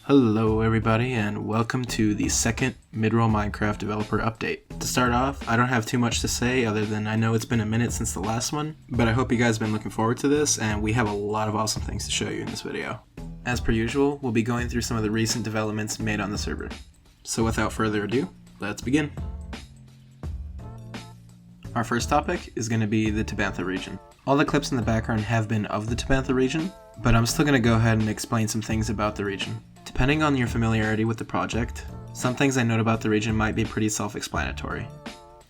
Hello everybody and welcome to the second Midrule Minecraft developer update. To start off, I don't have too much to say other than I know it's been a minute since the last one, but I hope you guys have been looking forward to this and we have a lot of awesome things to show you in this video. As per usual, we'll be going through some of the recent developments made on the server. So without further ado, let's begin. Our first topic is going to be the Tabantha region. All the clips in the background have been of the Tabantha region, but I'm still going to go ahead and explain some things about the region. Depending on your familiarity with the project, some things I note about the region might be pretty self-explanatory.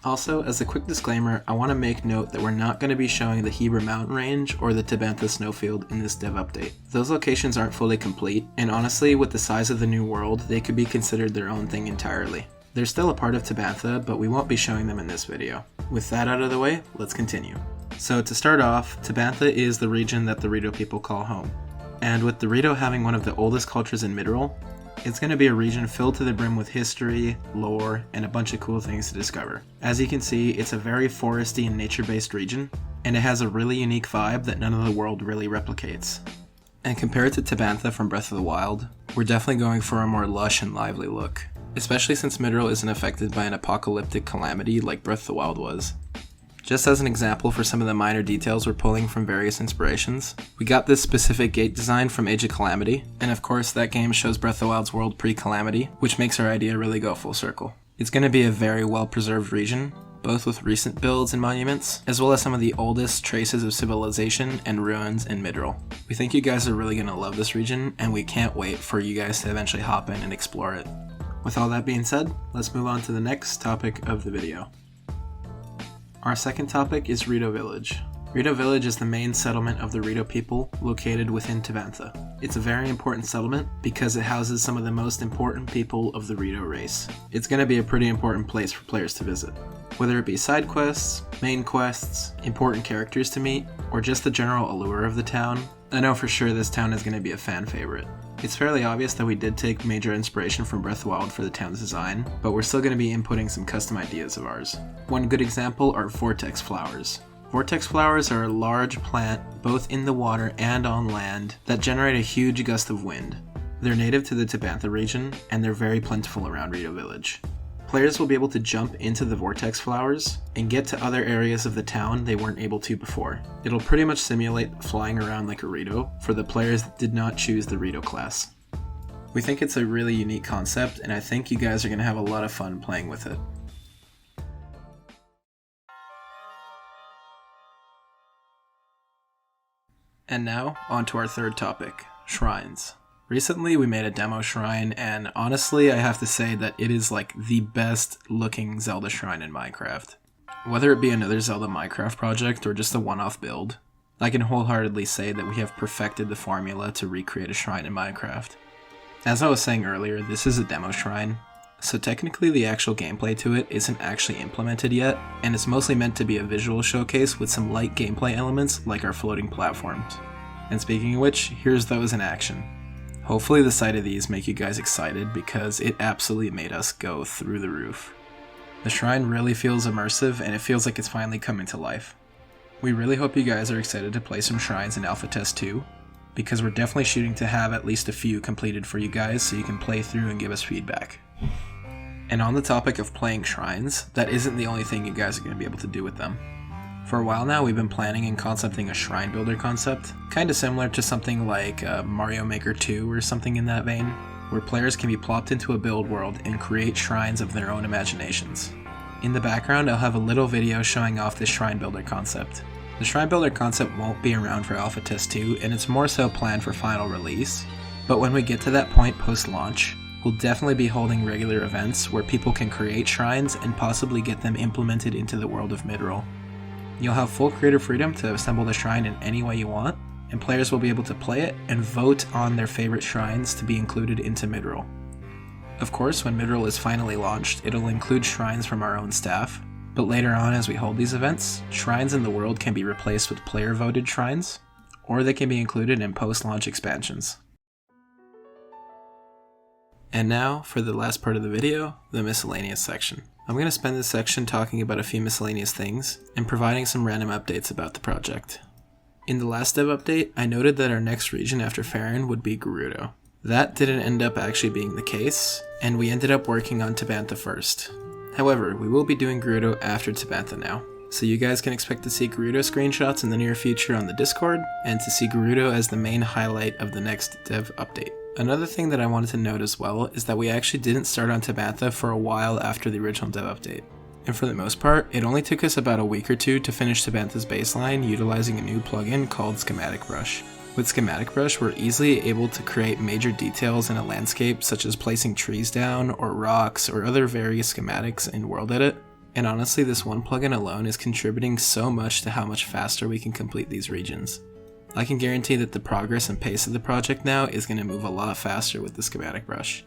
Also, as a quick disclaimer, I want to make note that we're not going to be showing the Heber Mountain Range or the Tabantha Snowfield in this dev update. Those locations aren't fully complete, and honestly, with the size of the new world, they could be considered their own thing entirely. They're still a part of Tabantha, but we won't be showing them in this video. With that out of the way, let's continue. So to start off, Tabantha is the region that the Rito people call home. And with the Rito having one of the oldest cultures in Midrule, it's going to be a region filled to the brim with history, lore, and a bunch of cool things to discover. As you can see, it's a very foresty and nature-based region, and it has a really unique vibe that none of the world really replicates. And compared to Tabantha from Breath of the Wild, we're definitely going for a more lush and lively look, especially since Midrule isn't affected by an apocalyptic calamity like Breath of the Wild was. Just as an example for some of the minor details we're pulling from various inspirations, we got this specific gate design from Age of Calamity, and of course that game shows Breath of the Wild's world pre-Calamity, which makes our idea really go full circle. It's going to be a very well preserved region, both with recent builds and monuments, as well as some of the oldest traces of civilization and ruins in Midrule. We think you guys are really going to love this region, and we can't wait for you guys to eventually hop in and explore it. With all that being said, let's move on to the next topic of the video. Our second topic is Rito Village. Rito Village is the main settlement of the Rito people located within Tabantha. It's a very important settlement because it houses some of the most important people of the Rito race. It's going to be a pretty important place for players to visit. Whether it be side quests, main quests, important characters to meet, or just the general allure of the town, I know for sure this town is going to be a fan favorite. It's fairly obvious that we did take major inspiration from Breath of the Wild for the town's design, but we're still going to be inputting some custom ideas of ours. One good example are vortex flowers. Vortex flowers are a large plant, both in the water and on land, that generate a huge gust of wind. They're native to the Tabantha region, and they're very plentiful around Rito Village. Players will be able to jump into the vortex flowers and get to other areas of the town they weren't able to before. It'll pretty much simulate flying around like a Rito for the players that did not choose the Rito class. We think it's a really unique concept, and I think you guys are going to have a lot of fun playing with it. And now, on to our third topic, shrines. Recently we made a demo shrine, and honestly I have to say that it is like the best looking Zelda shrine in Minecraft. Whether it be another Zelda Minecraft project or just a one-off build, I can wholeheartedly say that we have perfected the formula to recreate a shrine in Minecraft. As I was saying earlier, this is a demo shrine, so technically the actual gameplay to it isn't actually implemented yet, and it's mostly meant to be a visual showcase with some light gameplay elements like our floating platforms. And speaking of which, here's those in action. Hopefully the sight of these make you guys excited because it absolutely made us go through the roof. The shrine really feels immersive and it feels like it's finally coming to life. We really hope you guys are excited to play some shrines in Alpha Test 2, because we're definitely shooting to have at least a few completed for you guys so you can play through and give us feedback. And on the topic of playing shrines, that isn't the only thing you guys are going to be able to do with them. For a while now, we've been planning and concepting a shrine builder concept, kind of similar to something like Mario Maker 2 or something in that vein, where players can be plopped into a build world and create shrines of their own imaginations. In the background, I'll have a little video showing off this shrine builder concept. The shrine builder concept won't be around for Alpha Test 2, and it's more so planned for final release, but when we get to that point post-launch, we'll definitely be holding regular events where people can create shrines and possibly get them implemented into the world of Midrule. You'll have full creative freedom to assemble the shrine in any way you want, and players will be able to play it and vote on their favorite shrines to be included into Midrule. Of course, when Midrule is finally launched, it'll include shrines from our own staff, but later on as we hold these events, shrines in the world can be replaced with player-voted shrines, or they can be included in post-launch expansions. And now, for the last part of the video, the miscellaneous section. I'm going to spend this section talking about a few miscellaneous things, and providing some random updates about the project. In the last dev update, I noted that our next region after Farron would be Gerudo. That didn't end up actually being the case, and we ended up working on Tabantha first. However, we will be doing Gerudo after Tabantha now, so you guys can expect to see Gerudo screenshots in the near future on the Discord, and to see Gerudo as the main highlight of the next dev update. Another thing that I wanted to note as well is that we actually didn't start on Tabantha for a while after the original dev update. And for the most part, it only took us about a week or two to finish Tabantha's baseline utilizing a new plugin called Schematic Brush. With Schematic Brush, we're easily able to create major details in a landscape, such as placing trees down, or rocks, or other various schematics in World Edit. And honestly, this one plugin alone is contributing so much to how much faster we can complete these regions. I can guarantee that the progress and pace of the project now is going to move a lot faster with the Schematic Brush.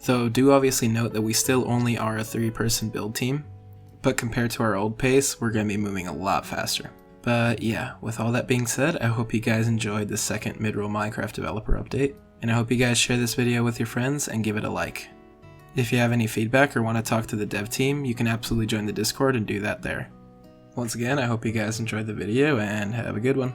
Though do obviously note that we still only are a 3-person build team, but compared to our old pace, we're going to be moving a lot faster. But yeah, with all that being said, I hope you guys enjoyed the second Midrule Minecraft developer update, and I hope you guys share this video with your friends and give it a like. If you have any feedback or want to talk to the dev team, you can absolutely join the Discord and do that there. Once again, I hope you guys enjoyed the video and have a good one.